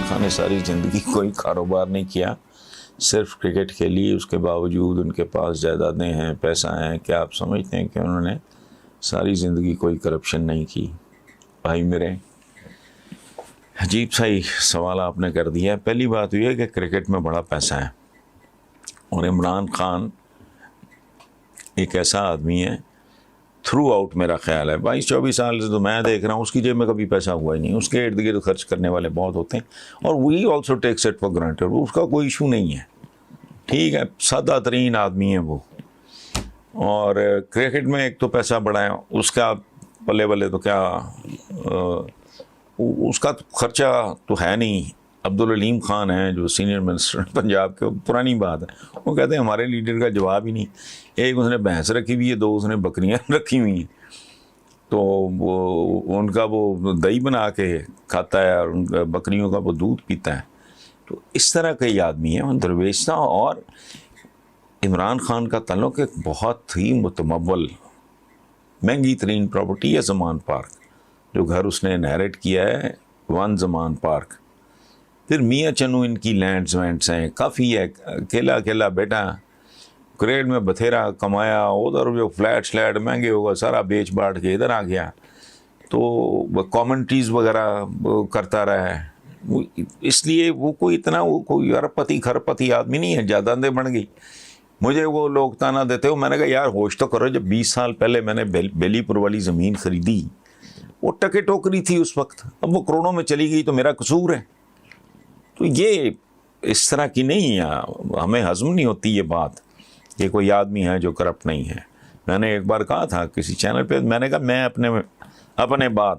خان نے ساری زندگی کوئی کاروبار نہیں کیا, صرف کرکٹ کھیلی. اس کے باوجود ان کے پاس جائیدادیں ہیں, پیسہ ہیں. کیا آپ سمجھتے ہیں کہ انہوں نے ساری زندگی کوئی کرپشن نہیں کی؟ بھائی میرے, عجیب سا ہی سوال آپ نے کر دیا. پہلی بات یہ ہے کہ کرکٹ میں بڑا پیسہ ہے, اور عمران خان ایک ایسا آدمی ہے تھرو آؤٹ, میرا خیال ہے 22-24 سال سے تو میں دیکھ رہا ہوں اس کی جیب میں کبھی پیسہ ہوا ہی نہیں. اس کے ارد گرد خرچ کرنے والے بہت ہوتے ہیں, اور وہی also takes it for granted. اس کا کوئی ایشو نہیں ہے, ٹھیک ہے, سادہ ترین آدمی ہے وہ. اور کرکٹ میں ایک تو پیسہ بڑا ہے اس کا, بلے بلے تو کیا اس کا خرچہ تو ہے نہیں. عبدالعلیم خان ہیں جو سینئر منسٹر پنجاب کے, پرانی بات ہے, وہ کہتے ہیں ہمارے لیڈر کا جواب ہی نہیں. ایک اس نے بھینس رکھی ہوئی ہے, 2 اس نے بکریاں رکھی ہوئی ہیں, تو وہ ان کا وہ دہی بنا کے کھاتا ہے اور ان کا بکریوں کا وہ دودھ پیتا ہے. تو اس طرح کا ہی آدمی ہے درویش تھا. اور عمران خان کا تعلق ایک بہت ہی متمول مہنگی ترین پراپرٹی ہے زمان پارک, جو گھر اس نے انہیرٹ کیا ہے, 1 زمان پارک. پھر میاں چنو ان کی لینڈز وینڈس ہیں کافی ہے. اکیلا بیٹا کرکٹ میں بتھیرا کمایا, ادھر جو فلیٹ مہنگے ہوگا سارا بیچ باٹ کے ادھر آ گیا, تو کامنٹریز وغیرہ کرتا رہا ہے. اس لیے وہ کوئی اتنا وہ کوئی اربپتی کھربپتی آدمی نہیں ہے. جائیدادیں بڑھ گئی. مجھے وہ لوگ تانا دیتے ہو, میں نے کہا یار ہوش تو کرو, جب 20 سال پہلے میں نے بیلی پور والی زمین خریدی وہ ٹکے ٹوکری تھی اس وقت, اب وہ کروڑوں میں چلی گئی تو میرا قصور ہے. تو یہ اس طرح کی نہیں, ہمیں ہضم نہیں ہوتی یہ بات کہ کوئی آدمی ہے جو کرپٹ نہیں ہے. میں نے ایک بار کہا تھا کسی چینل پہ, میں نے کہا میں اپنے بعد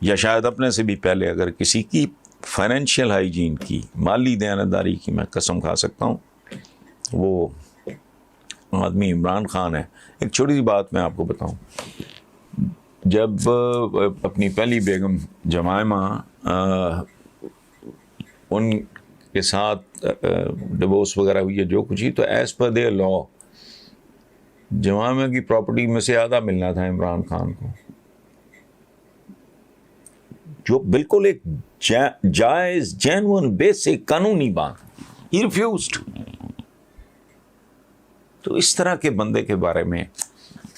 یا شاید اپنے سے بھی پہلے اگر کسی کی فائنینشیل ہائیجین کی, مالی دیانتداری کی میں قسم کھا سکتا ہوں, وہ آدمی عمران خان ہے. ایک چھوٹی سی بات میں آپ کو بتاؤں, جب اپنی پہلی بیگم جمائمہ ان کے ساتھ ڈیورس وغیرہ ہوئی ہے جو کچھ ہی, تو as per their law Jemima کی پراپرٹی میں سے آدھا ملنا تھا عمران خان کو, جو بالکل ایک جائز جینون بیسک قانونی بات. ہی ریفیوزڈ. تو اس طرح کے بندے کے بارے میں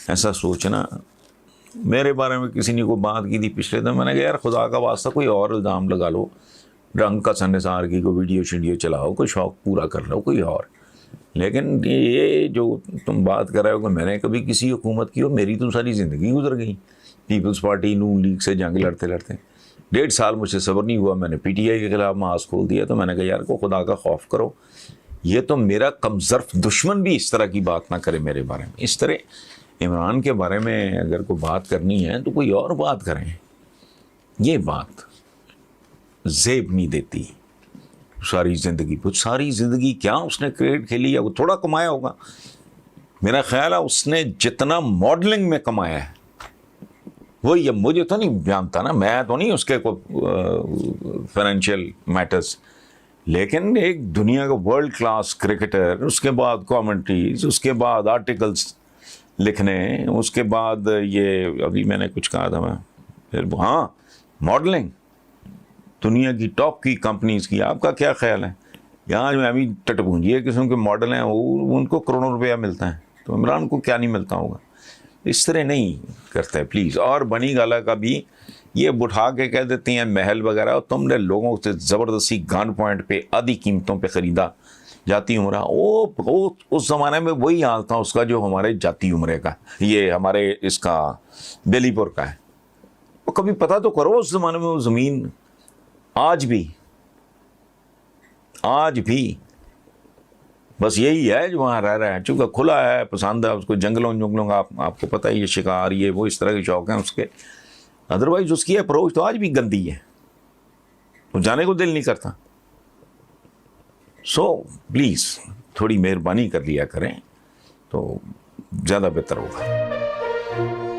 ایسا سوچنا, میرے بارے میں کسی نے کوئی بات کی تھی پچھلے دن, میں نے کہا یار خدا کا واسطہ کوئی اور الزام لگا لو, رنگ کا سنسار کی کوئی ویڈیو چلاؤ, کوئی شوق پورا کر لو کوئی اور. لیکن یہ جو تم بات کر رہے ہو کہ میں نے کبھی کسی حکومت کی ہو, میری تو ساری زندگی گزر گئی پیپلز پارٹی نون لیگ سے جنگ لڑتے 1.5 سال مجھ سے صبر نہیں ہوا, میں نے پی ٹی آئی کے خلاف محاذ کھول دیا. تو میں نے کہا یار کو خدا کا خوف کرو, یہ تو میرا کمظرف دشمن بھی اس طرح کی بات نہ کرے میرے بارے میں. اس طرح عمران کے بارے میں اگر کوئی بات کرنی ہے تو کوئی اور بات کریں, یہ بات زیب نہیں دیتی. ساری زندگی کیا اس نے کرکٹ کھیلی ہے, وہ تھوڑا کمایا ہوگا. میرا خیال ہے اس نے جتنا ماڈلنگ میں کمایا ہے وہی, اب مجھے تو نہیں جانتا نا, میں تو نہیں اس کے فائنینشیل میٹرز, لیکن ایک دنیا کا ورلڈ کلاس کرکٹر, اس کے بعد کامنٹریز, اس کے بعد آرٹیکلز لکھنے, اس کے بعد یہ ابھی میں نے کچھ کہا تھا, میں پھر ہاں ماڈلنگ دنیا کی ٹاپ کی کمپنیز کی. آپ کا کیا خیال ہے؟ یہاں جو ابھی ٹٹپونجی قسم کے ماڈل ہیں وہ ان کو کروڑوں روپیہ ملتا ہے, تو عمران کو کیا نہیں ملتا ہوگا؟ اس طرح نہیں کرتے پلیز. اور بنی گالا کا بھی یہ بٹھا کے کہہ دیتی ہیں محل وغیرہ, اور تم نے لوگوں سے زبردستی گن پوائنٹ پہ آدھی قیمتوں پہ خریدا جاتی عمرہ. وہ اس زمانے میں وہی حال تھا اس کا جو ہمارے جاتی عمرے کا, یہ ہمارے اس کا بیلی پور کا ہے. وہ کبھی پتہ تو کرو اس زمانے میں وہ زمین آج بھی بس یہی ہے جو وہاں رہ رہا ہے, چونکہ کھلا ہے, پسند ہے اس کو, جنگلوں کا آپ کو پتہ ہے, یہ شکار یہ وہ اس طرح کے شوق ہیں اس کے. ادروائز اس کی اپروچ تو آج بھی گندی ہے, وہ جانے کو دل نہیں کرتا. سو پلیز تھوڑی مہربانی کر لیا کریں تو زیادہ بہتر ہوگا.